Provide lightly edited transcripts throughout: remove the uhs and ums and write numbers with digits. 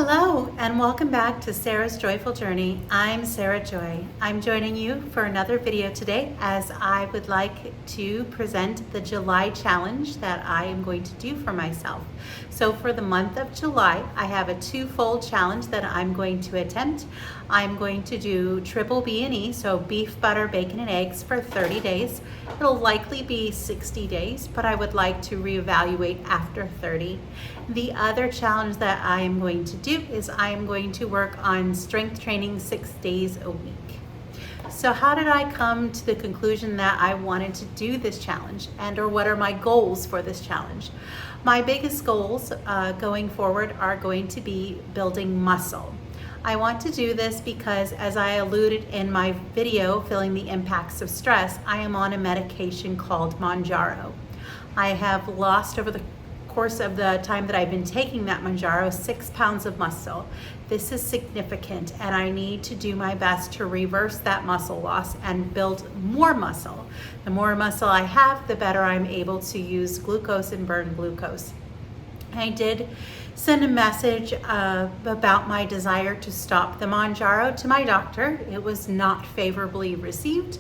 Hello and welcome back to Sarah's Joyful Journey. I'm Sarah Joy. I'm joining you for another video today as I would like to present the July challenge that I am going to do for myself. So for the month of July, I have a twofold challenge that I'm going to attempt. I'm going to do triple B&E, so beef, butter, bacon, and eggs for 30 days. It'll likely be 60 days, but I would like to reevaluate after 30. The other challenge that I am going to do is I am going to work on strength training 6 days a week. So how did I come to the conclusion that I wanted to do this challenge, or what are my goals for this challenge? My biggest goals going forward are going to be building muscle. I want to do this because, as I alluded in my video, Feeling the Impacts of Stress, I am on a medication called Mounjaro. I have lost over the course of the time that I've been taking that Mounjaro 6 pounds of muscle. This is significant and I need to do my best to reverse that muscle loss and build more muscle. The more muscle I have, the better I'm able to use glucose and burn glucose. I did send a message about my desire to stop the Mounjaro to my doctor. It was not favorably received.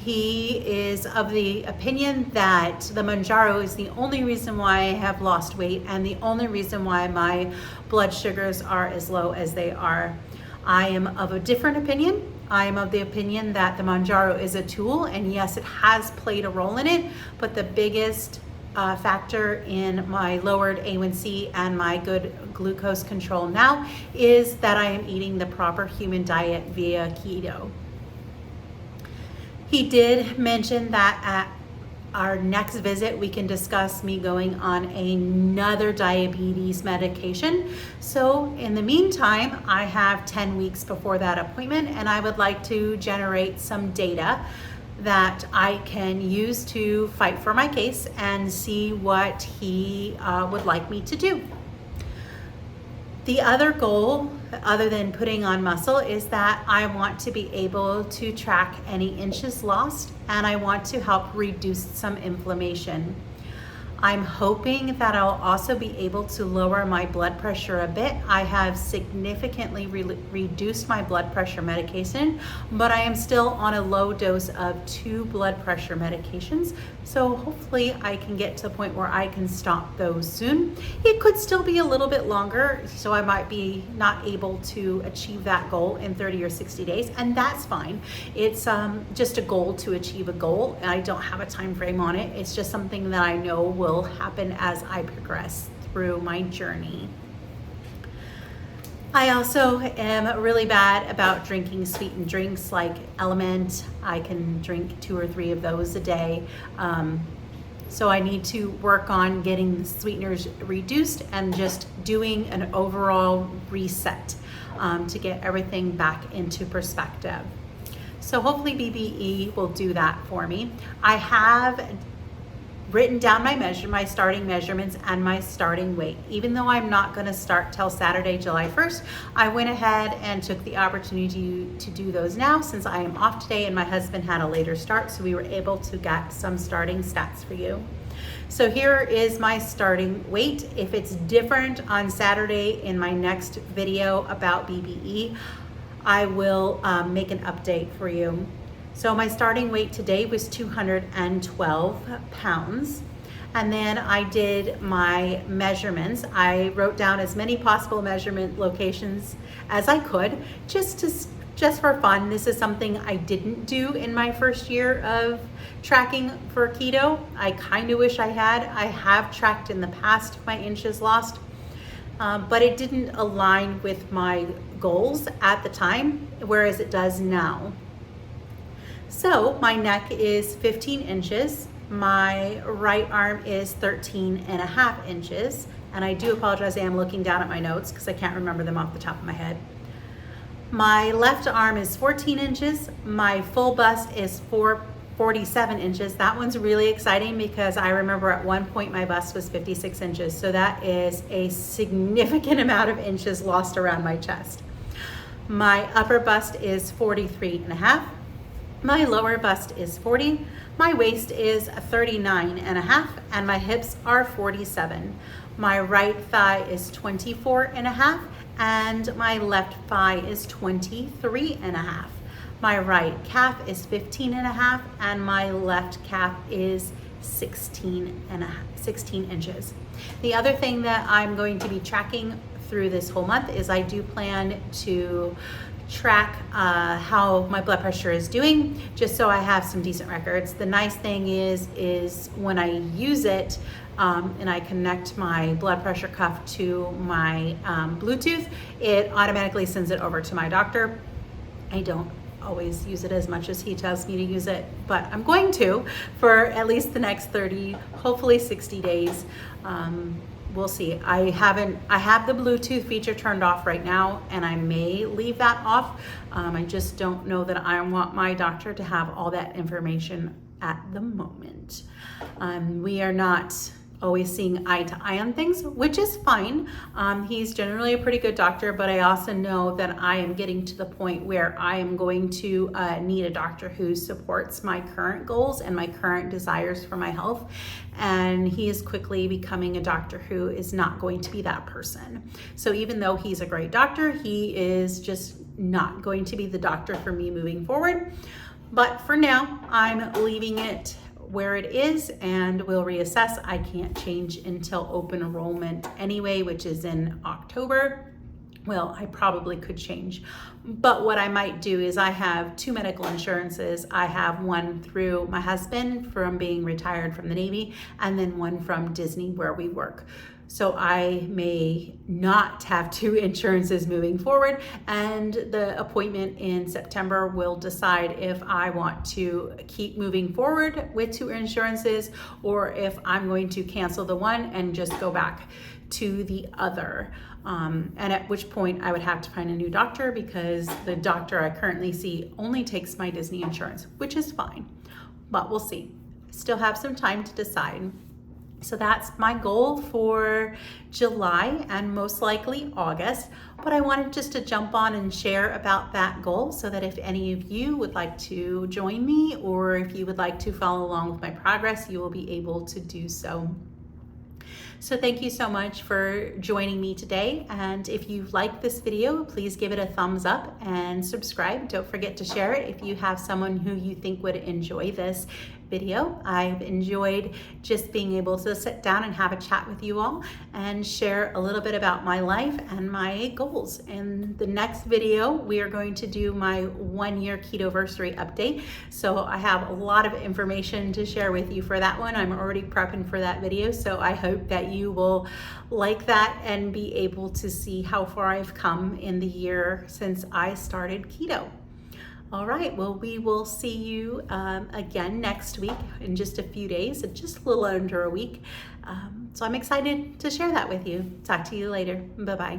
He is of the opinion that the Mounjaro is the only reason why I have lost weight and the only reason why my blood sugars are as low as they are. I am of a different opinion. I am of the opinion that the Mounjaro is a tool, and yes, it has played a role in it, but the biggest factor in my lowered A1C and my good glucose control now is that I am eating the proper human diet via keto. He did mention that at our next visit, we can discuss me going on another diabetes medication. So in the meantime, I have 10 weeks before that appointment, and I would like to generate some data that I can use to fight for my case and see what he would like me to do. The other goal, other than putting on muscle, is that I want to be able to track any inches lost, and I want to help reduce some inflammation. I'm hoping that I'll also be able to lower my blood pressure a bit. I have significantly reduced my blood pressure medication, but I am still on a low dose of 2 blood pressure medications. So hopefully I can get to the point where I can stop those soon. It could still be a little bit longer, so I might be not able to achieve that goal in 30 or 60 days, and that's fine. It's just a goal to achieve a goal, and I don't have a time frame on it. It's just something that I know will happen as I progress through my journey. I also am really bad about drinking sweetened drinks like Element. I can drink 2 or 3 of those a day. So I need to work on getting the sweeteners reduced and just doing an overall reset to get everything back into perspective. So hopefully BBE will do that for me. I have written down my starting measurements and my starting weight. Even though I'm not going to start till Saturday, July 1st, I went ahead and took the opportunity to do those now since I am off today and my husband had a later start, so we were able to get some starting stats for you. So here is my starting weight. If it's different on Saturday in my next video about BBE, I will make an update for you. So my starting weight today was 212 pounds. And then I did my measurements. I wrote down as many possible measurement locations as I could, just for fun. This is something I didn't do in my first year of tracking for keto. I kind of wish I had. I have tracked in the past my inches lost, but it didn't align with my goals at the time, whereas it does now. So my neck is 15 inches, my right arm is 13.5 inches, and I do apologize, I am looking down at my notes because I can't remember them off the top of my head. My left arm is 14 inches, my full bust is 47 inches. That one's really exciting because I remember at one point my bust was 56 inches, so that is a significant amount of inches lost around my chest. My upper bust is 43.5. My lower bust is 40, my waist is 39.5, and my hips are 47. My right thigh is 24.5, and my left thigh is 23.5. My right calf is 15.5, and my left calf is 16 inches. The other thing that I'm going to be tracking through this whole month is I do plan to track how my blood pressure is doing, just so I have some decent records. The nice thing is when I use it and I connect my blood pressure cuff to my Bluetooth, it automatically sends it over to my doctor. I don't always use it as much as he tells me to use it, but I'm going to for at least the next 30, hopefully 60 days. We'll see. I have the Bluetooth feature turned off right now, and I may leave that off. I just don't know that I want my doctor to have all that information at the moment. We are not always seeing eye to eye on things, which is fine. He's generally a pretty good doctor, but I also know that I am getting to the point where I am going to need a doctor who supports my current goals and my current desires for my health. And he is quickly becoming a doctor who is not going to be that person. So even though he's a great doctor, he is just not going to be the doctor for me moving forward. But for now, I'm leaving it where it is, and we'll reassess. I can't change until open enrollment anyway, which is in October. Well, I probably could change, but what I might do is I have 2 medical insurances. I have one through my husband from being retired from the Navy, and then one from Disney where we work. So I may not have 2 insurances moving forward, and the appointment in September will decide if I want to keep moving forward with 2 insurances or if I'm going to cancel the one and just go back to the other. And at which point I would have to find a new doctor, because the doctor I currently see only takes my Disney insurance, which is fine, but we'll see. Still have some time to decide. So that's my goal for July and most likely August. But I wanted just to jump on and share about that goal, so that if any of you would like to join me, or if you would like to follow along with my progress, you will be able to do so. So thank you so much for joining me today. And if you like this video, please give it a thumbs up and subscribe. Don't forget to share it if you have someone who you think would enjoy this video. I've enjoyed just being able to sit down and have a chat with you all and share a little bit about my life and my goals. In the next video, we are going to do my 1-year Ketoversary update. So I have a lot of information to share with you for that one. I'm already prepping for that video, so I hope that you will like that and be able to see how far I've come in the year since I started keto. All right, well, we will see you again next week in just a few days, just a little under a week. So I'm excited to share that with you. Talk to you later. Bye-bye.